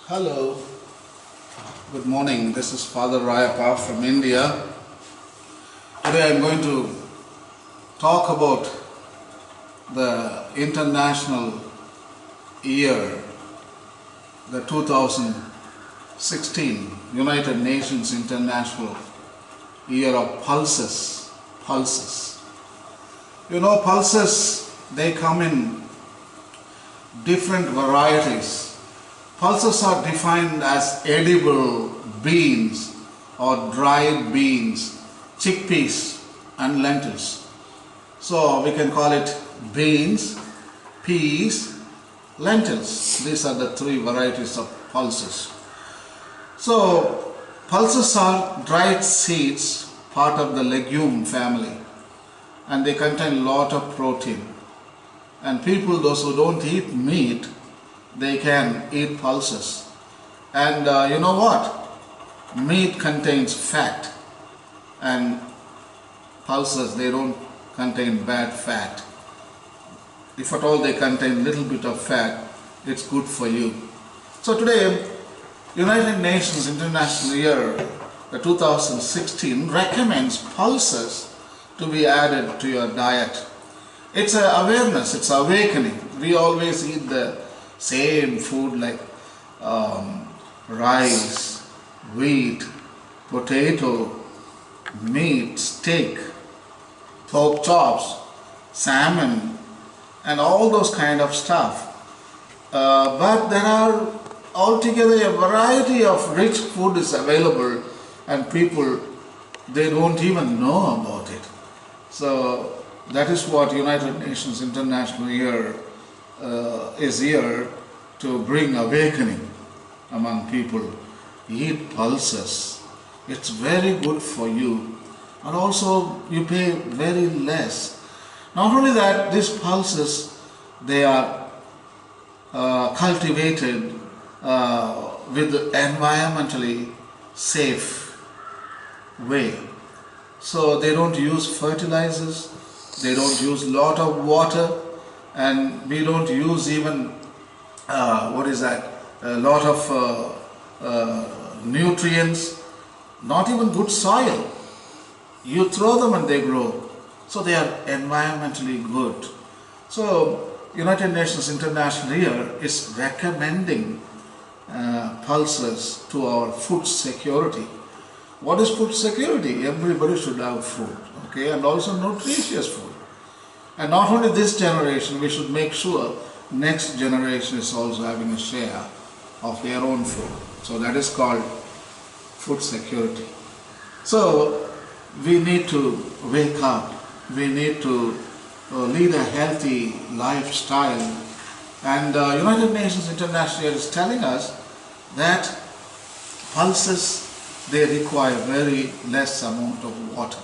Hello, good morning. This is Father Rayappa from India. Today I'm going to talk about the international year, the 2016 United Nations International Year of Pulses. Pulses. You know, pulses, they come in different varieties. Pulses are defined as edible beans or dried beans, chickpeas and lentils. So we can call it beans, peas, lentils. These are the three varieties of pulses. So pulses are dried seeds, part of the legume family, and they contain a lot of protein. And people, those who don't eat meat, they can eat pulses. And you know what? Meat contains fat, and pulses, they don't contain bad fat. If at all they contain little bit of fat, it's good for you. So today, United Nations International Year, the 2016, recommends pulses to be added to your diet. It's an awareness, it's awakening. We always eat the same food like rice, wheat, potato, meat, steak, pork chops, salmon, and all those kind of stuff. But there are altogether a variety of rich food is available, and people, they don't even know about it. So that is what United Nations International Year is here to bring awakening among people. Eat pulses. It's very good for you, and also you pay very less. Not only that, these pulses, they are cultivated with environmentally safe way. So they don't use fertilizers, they don't use lot of water, and we don't use even a lot of nutrients, not even good soil. You throw them and they grow. So they are environmentally good. So United Nations International Year is recommending pulses to our food security. What is food security? Everybody should have food, okay, and also nutritious food. And not only this generation, we should make sure next generation is also having a share of their own food. So that is called food security. So we need to wake up. We need to lead a healthy lifestyle. And United Nations International Year is telling us that pulses, they require very less amount of water.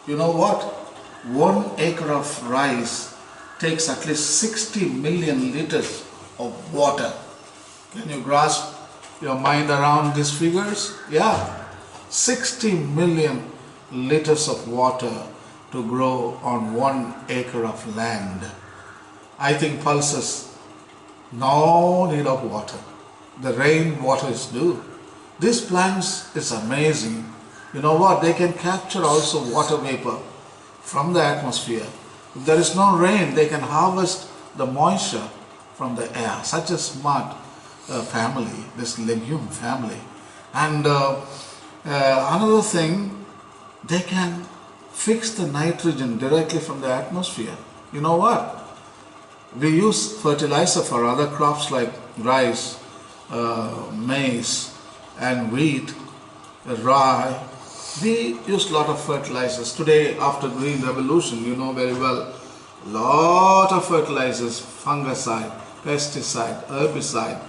You know what? 1 acre of rice takes at least 60 million liters of water. Can you grasp your mind around these figures? Yeah, 60 million liters of water to grow on 1 acre of land. I think pulses, no need of water. The rain water is due. These plants is amazing. You know what? They can capture also water vapor from the atmosphere. If there is no rain, they can harvest the moisture from the air. Such a smart family, this legume family. And another thing, they can fix the nitrogen directly from the atmosphere. You know what? We use fertilizer for other crops like rice, maize, and wheat, rye. We use a lot of fertilizers. Today, after Green Revolution, you know very well, lot of fertilizers, fungicide, pesticide, herbicide,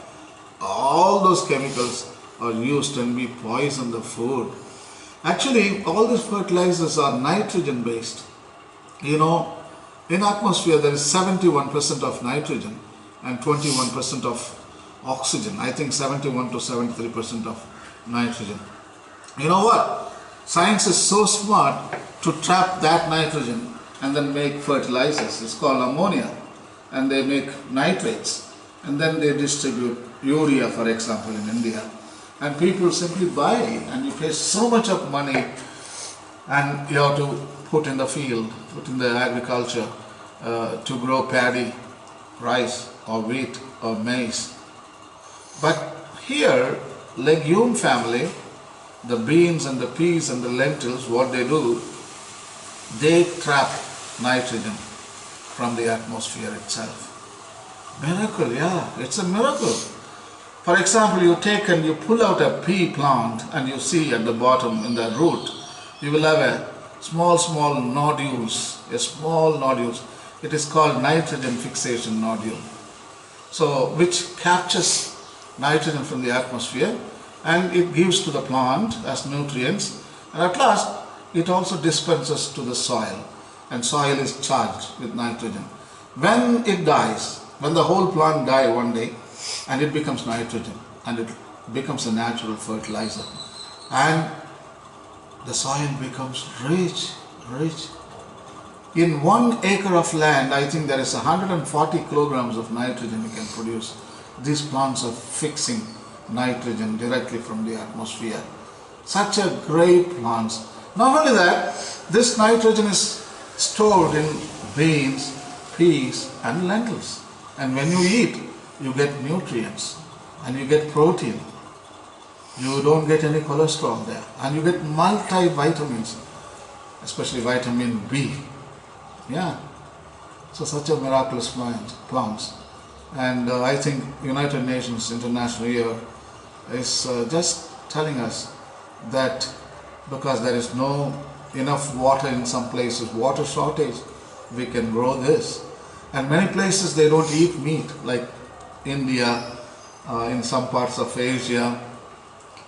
all those chemicals are used, and we poison the food. Actually, all these fertilizers are nitrogen based. You know, in atmosphere there is 71% of nitrogen and 21% of oxygen. I think 71 to 73% of nitrogen. You know what? Science is so smart to trap that nitrogen and then make fertilizers. It's called ammonia, and they make nitrates. and then they distribute urea, for example, in India, and people simply buy, and you pay so much of money, and you have to put in the field, put in the agriculture to grow paddy, rice or wheat or maize. But here, legume family, the beans and the peas and the lentils, what they do, they trap nitrogen from the atmosphere itself. Miracle, yeah, it's a miracle. For example, you take and you pull out a pea plant and you see at the bottom in the root, you will have a small nodules, It is called nitrogen fixation nodule. So, which captures nitrogen from the atmosphere and it gives to the plant as nutrients, and at last it also dispenses to the soil, and soil is charged with nitrogen. When it dies, when the whole plant dies one day, and it becomes nitrogen and it becomes a natural fertilizer, and the soil becomes rich. In 1 acre of land, I think there is 140 kilograms of nitrogen you can produce. These plants are fixing nitrogen directly from the atmosphere. Such a great plants. Not only that, this nitrogen is stored in beans, peas and lentils. And when you eat, you get nutrients and you get protein. You don't get any cholesterol there. And you get multivitamins, especially vitamin B. Yeah. So such a miraculous plants. And I think United Nations International Year is just telling us that because there is no enough water in some places, water shortage, we can grow this. And many places they don't eat meat, like India, in some parts of Asia,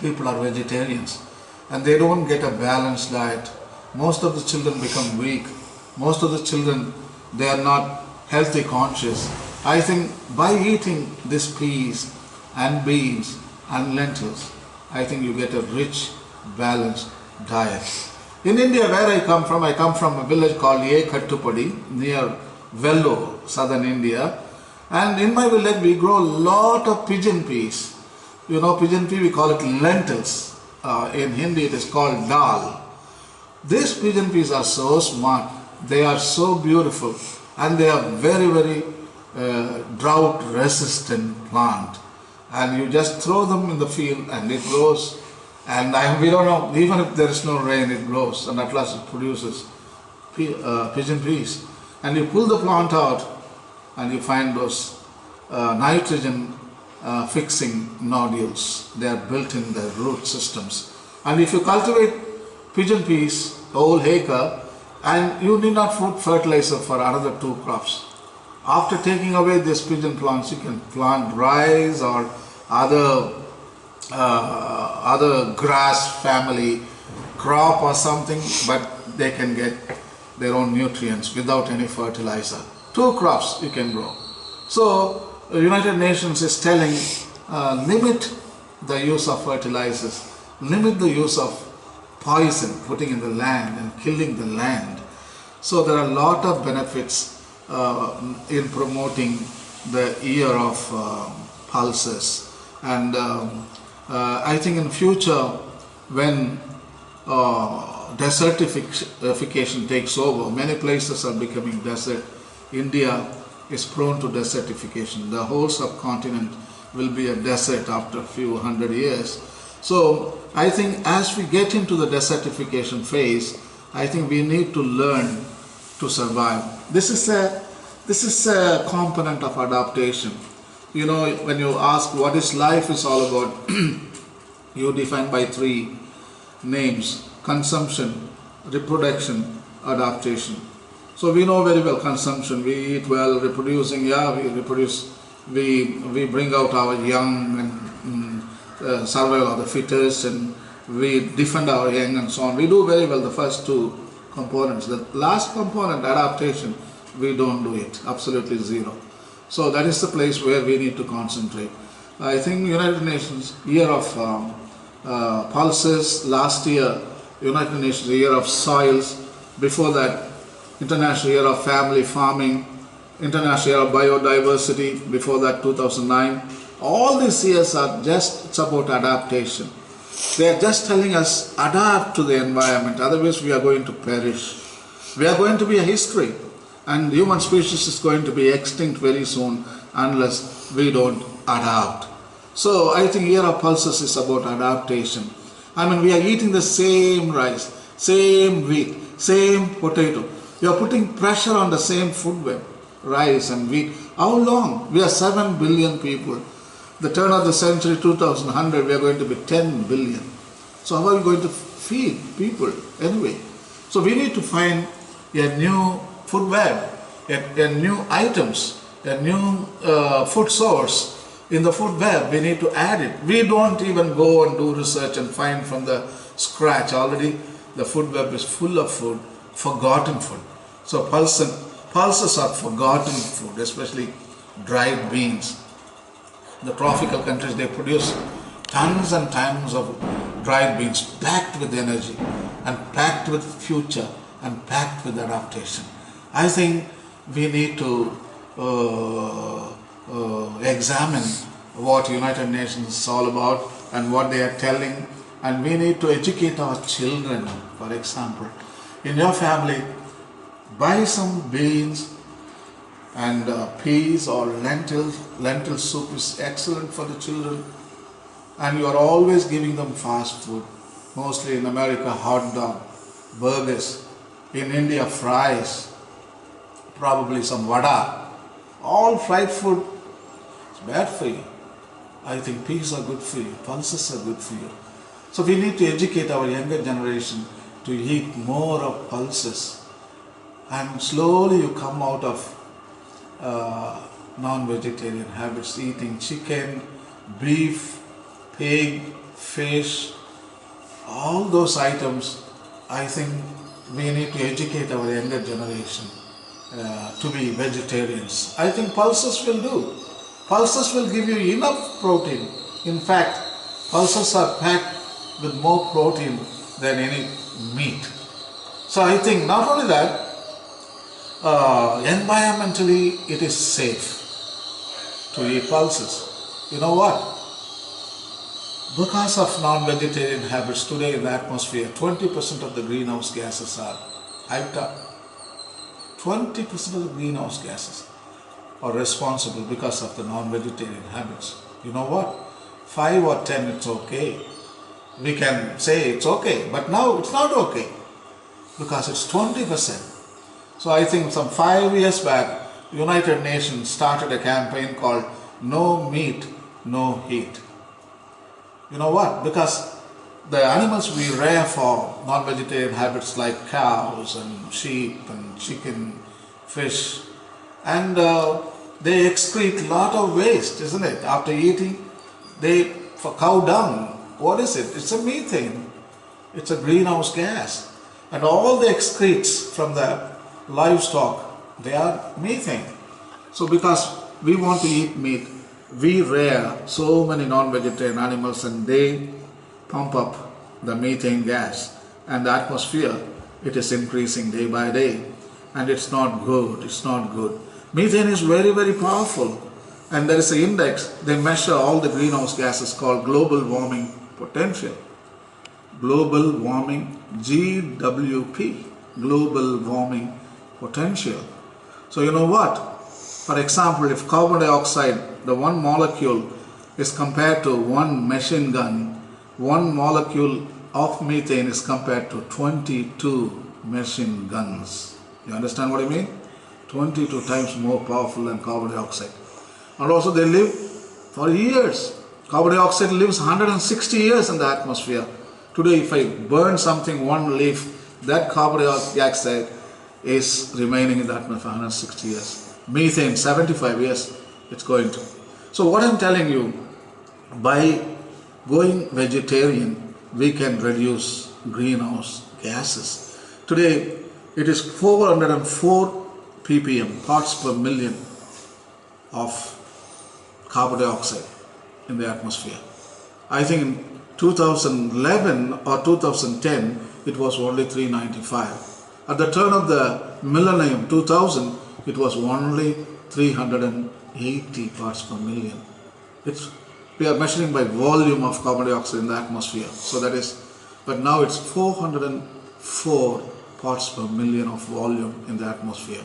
people are vegetarians and they don't get a balanced diet. Most of the children become weak. Most of the children, they are not healthy conscious. I think by eating these peas and beans and lentils, I think you get a rich, balanced diet. In India, where I come from a village called Kattupadi near Vellore, southern India. And in my village, we grow a lot of pigeon peas. You know, pigeon pea, we call it lentils. In Hindi, it is called dal. These pigeon peas are so smart. They are so beautiful. And they are very drought resistant plant. And you just throw them in the field and it grows. And we don't know, even if there is no rain, it grows. And at last it produces pigeon peas. And you pull the plant out and you find those nitrogen fixing nodules. They are built in the root systems. And if you cultivate pigeon peas, whole acre, and you need not put fertilizer for another 2 crops. After taking away these pigeon plants, you can plant rice or other grass family crop or something, but they can get their own nutrients without any fertilizer. 2 crops you can grow. So the United Nations is telling limit the use of fertilizers, limit the use of poison putting in the land and killing the land. So there are a lot of benefits in promoting the year of pulses. And I think in future, when desertification takes over, many places are becoming desert. India is prone to desertification. The whole subcontinent will be a desert after a few hundred years. So I think as we get into the desertification phase, I think we need to learn to survive. This is a component of adaptation. You know, when you ask what is life is all about, you define by 3 names: consumption, reproduction, adaptation. So we know very well consumption. We eat well, reproducing, yeah, we reproduce, we bring out our young and survival of the fittest, and we defend our young and so on. We do very well the first 2 components. The last component, adaptation, we don't do it, absolutely zero. So that is the place where we need to concentrate. I think United Nations Year of Pulses, last year United Nations Year of Soils, before that International Year of Family Farming, International Year of Biodiversity, before that 2009. All these years are just, it's about adaptation. They are just telling us adapt to the environment, otherwise we are going to perish. We are going to be a history, and human species is going to be extinct very soon unless we don't adapt. So I think Year of Pulses is about adaptation. I mean, we are eating the same rice, same wheat, same potato. You are putting pressure on the same food web, rice and wheat. How long? We are 7 billion people. The turn of the century, 2100, we are going to be 10 billion. So how are we going to feed people anyway? So we need to find a new food web, a new items, a new food source. In the food web, we need to add it. We don't even go and do research and find from the scratch. Already the food web is full of food, forgotten food. So pulses are forgotten food, especially dried beans. The tropical countries, they produce tons and tons of dried beans packed with energy and packed with future and packed with adaptation. I think we need to examine what United Nations is all about and what they are telling, and we need to educate our children. For example, in your family, buy some beans and peas or lentils. Lentil soup is excellent for the children, and you are always giving them fast food. Mostly in America, hot dog, burgers. In India, fries, probably some vada. All fried food is bad for you. I think peas are good for you, pulses are good for you. So we need to educate our younger generation to eat more of pulses, and slowly you come out of non-vegetarian habits, eating chicken, beef, pig, fish, all those items. I think we need to educate our younger generation to be vegetarians. I think pulses will do. Pulses will give you enough protein. In fact, pulses are packed with more protein than any meat. So I think not only that, environmentally it is safe to eat pulses. You know what? Because of non-vegetarian habits today in the atmosphere, 20% of the greenhouse gases are hyped up. 20% of the greenhouse gases are responsible because of the non-vegetarian habits. You know what? 5 or 10 it's okay. We can say it's okay, but now it's not okay because it's 20%. So I think some 5 years back, United Nations started a campaign called No Meat, No Heat. You know what? Because the animals we rear for non-vegetarian habits like cows and sheep and chicken, fish, and they excrete a lot of waste, isn't it? After eating, for cow dung, what is it? It's a methane. It's a greenhouse gas. And all the excretes from the livestock, they are methane. So because we want to eat meat, we rear so many non-vegetarian animals, and they pump up the methane gas, and the atmosphere, it is increasing day by day, and it's not good. It's not good. Methane is very, very powerful, and there is an index. They measure all the greenhouse gases called global warming potential. Global warming, GWP, global warming potential. So you know what? For example, if carbon dioxide, the one molecule is compared to one machine gun, one molecule of methane is compared to 22 machine guns. You understand what I mean? 22 times more powerful than carbon dioxide. And also they live for years. Carbon dioxide lives 160 years in the atmosphere. Today if I burn something, one leaf, that carbon dioxide is remaining in the atmosphere for 160 years. Methane, 75 years it's going to. So what I'm telling you, by going vegetarian, we can reduce greenhouse gases. Today it is 404 ppm, parts per million of carbon dioxide in the atmosphere. I think in 2011 or 2010 it was only 395. At the turn of the millennium, 2000, it was only 380 parts per million. We are measuring by volume of carbon dioxide in the atmosphere. So that is, but now it's 404 parts per million of volume in the atmosphere.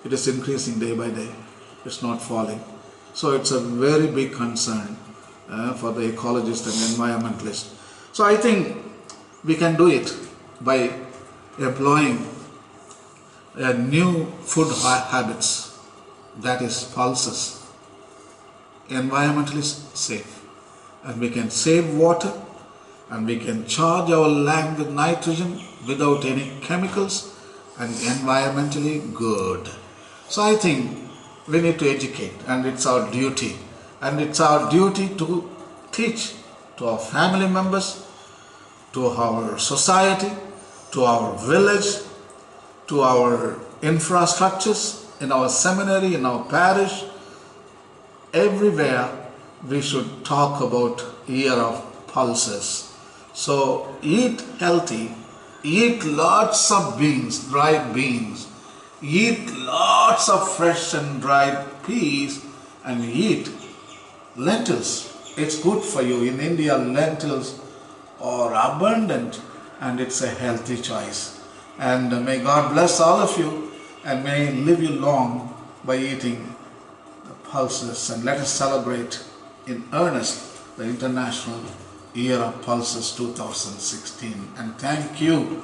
It is increasing day by day. It's not falling. So it's a very big concern for the ecologist and environmentalist. So I think we can do it by employing new food habits, that is pulses, environmentally safe, and we can save water, and we can charge our land with nitrogen without any chemicals, and environmentally good. So I think we need to educate, and it's our duty, and it's our duty to teach to our family members, to our society, to our village, to our infrastructures, in our seminary, in our parish. Everywhere we should talk about year of pulses. So eat healthy, eat lots of beans, dried beans, eat lots of fresh and dried peas, and eat lentils. It's good for you. In India, lentils are abundant, and it's a healthy choice. And may God bless all of you, and may live you long by eating the pulses. And let us celebrate in earnest the International Year of Pulses 2016. And thank you